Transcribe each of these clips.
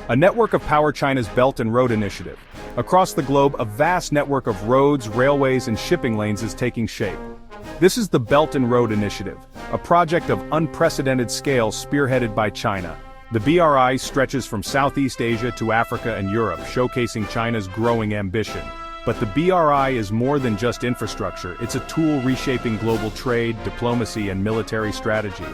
A network of power China's Belt and Road Initiative. Across the globe, a vast network of roads, railways, and shipping lanes is taking shape. This is the Belt and Road Initiative, a project of unprecedented scale spearheaded by China. The BRI stretches from Southeast Asia to Africa and Europe, showcasing China's growing ambition. But the BRI is more than just infrastructure, it's a tool reshaping global trade, diplomacy, and military strategy.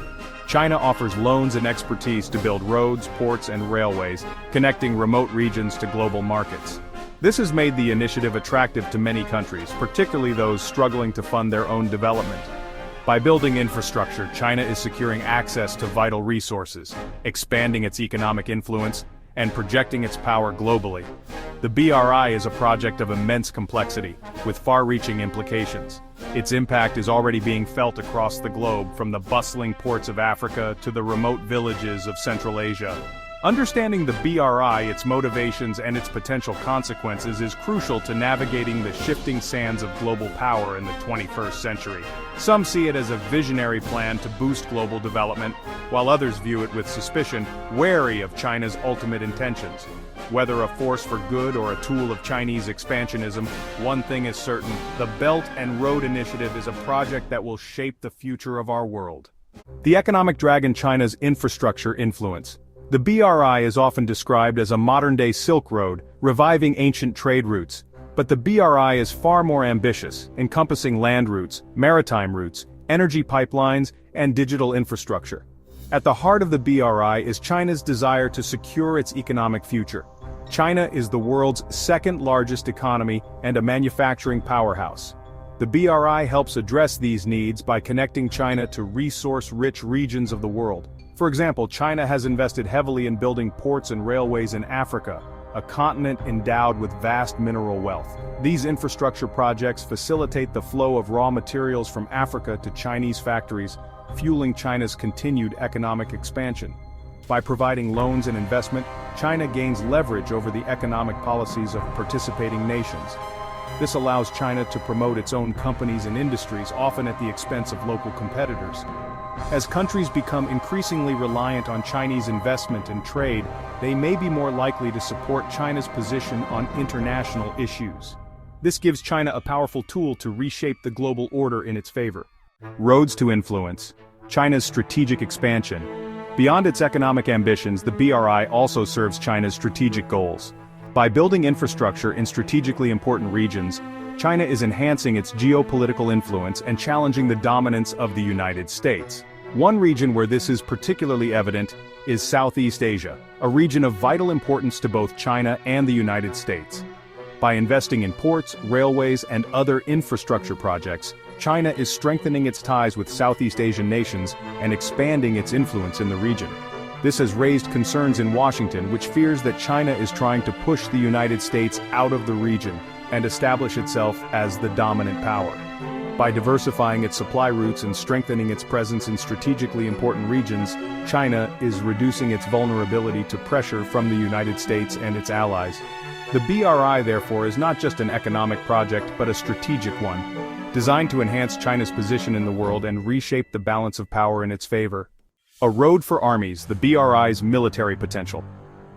China offers loans and expertise to build roads, ports, and railways, connecting remote regions to global markets. This has made the initiative attractive to many countries, particularly those struggling to fund their own development. By building infrastructure, China is securing access to vital resources, expanding its economic influence, and projecting its power globally. The BRI is a project of immense complexity, with far-reaching implications. Its impact is already being felt across the globe, from the bustling ports of Africa to the remote villages of Central Asia. Understanding the BRI, its motivations, and its potential consequences is crucial to navigating the shifting sands of global power in the 21st century. Some see it as a visionary plan to boost global development, while others view it with suspicion, wary of China's ultimate intentions. Whether a force for good or a tool of Chinese expansionism, one thing is certain: the Belt and Road Initiative is a project that will shape the future of our world. The economic drag in China's infrastructure influence. The BRI is often described as a modern-day Silk Road, reviving ancient trade routes. But the BRI is far more ambitious, encompassing land routes, maritime routes, energy pipelines, and digital infrastructure. At the heart of the BRI is China's desire to secure its economic future. China is the world's second-largest economy and a manufacturing powerhouse. The BRI helps address these needs by connecting China to resource-rich regions of the world. For example, China has invested heavily in building ports and railways in Africa, a continent endowed with vast mineral wealth. These infrastructure projects facilitate the flow of raw materials from Africa to Chinese factories, fueling China's continued economic expansion. By providing loans and investment, China gains leverage over the economic policies of participating nations. This allows China to promote its own companies and industries, often at the expense of local competitors. As countries become increasingly reliant on Chinese investment and trade, they may be more likely to support China's position on international issues. This gives China a powerful tool to reshape the global order in its favor. Roads to influence. China's strategic expansion. Beyond its economic ambitions, the BRI also serves China's strategic goals. By building infrastructure in strategically important regions, China is enhancing its geopolitical influence and challenging the dominance of the United States. One region where this is particularly evident is Southeast Asia, a region of vital importance to both China and the United States. By investing in ports, railways, and other infrastructure projects, China is strengthening its ties with Southeast Asian nations and expanding its influence in the region. This has raised concerns in Washington, which fears that China is trying to push the United States out of the region and establish itself as the dominant power. By diversifying its supply routes and strengthening its presence in strategically important regions, China is reducing its vulnerability to pressure from the United States and its allies. The BRI, therefore, is not just an economic project but a strategic one, designed to enhance China's position in the world and reshape the balance of power in its favor. A road for armies, the BRI's military potential.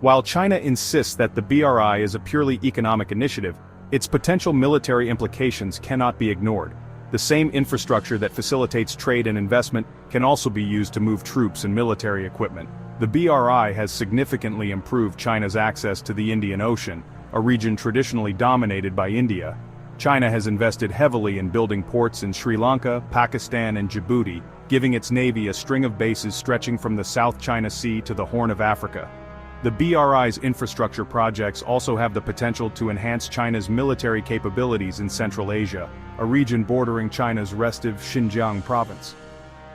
While China insists that the BRI is a purely economic initiative, its potential military implications cannot be ignored. The same infrastructure that facilitates trade and investment can also be used to move troops and military equipment. The BRI has significantly improved China's access to the Indian Ocean, a region traditionally dominated by India. China has invested heavily in building ports in Sri Lanka, Pakistan, and Djibouti, giving its navy a string of bases stretching from the South China Sea to the Horn of Africa. The BRI's infrastructure projects also have the potential to enhance China's military capabilities in Central Asia, a region bordering China's restive Xinjiang province.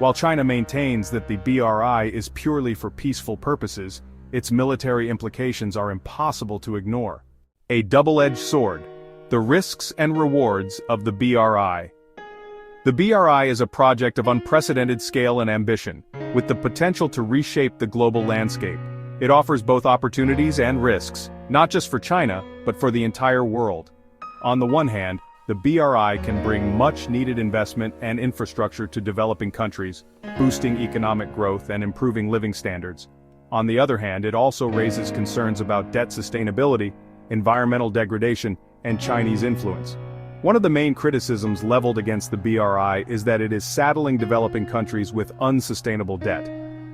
While China maintains that the BRI is purely for peaceful purposes, its military implications are impossible to ignore. A double-edged sword. The risks and rewards of the BRI. The BRI is a project of unprecedented scale and ambition, with the potential to reshape the global landscape. It offers both opportunities and risks, not just for China, but for the entire world. On the one hand, the BRI can bring much-needed investment and infrastructure to developing countries, boosting economic growth and improving living standards. On the other hand, it also raises concerns about debt sustainability, environmental degradation, and Chinese influence. One of the main criticisms leveled against the BRI is that it is saddling developing countries with unsustainable debt.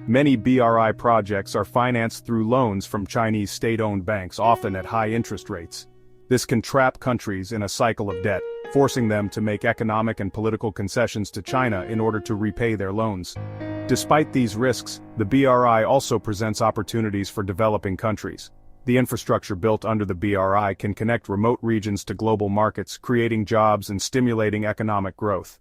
Many BRI projects are financed through loans from Chinese state-owned banks, often at high interest rates. This can trap countries in a cycle of debt, forcing them to make economic and political concessions to China in order to repay their loans. Despite these risks, the BRI also presents opportunities for developing countries. The infrastructure built under the BRI can connect remote regions to global markets, creating jobs and stimulating economic growth.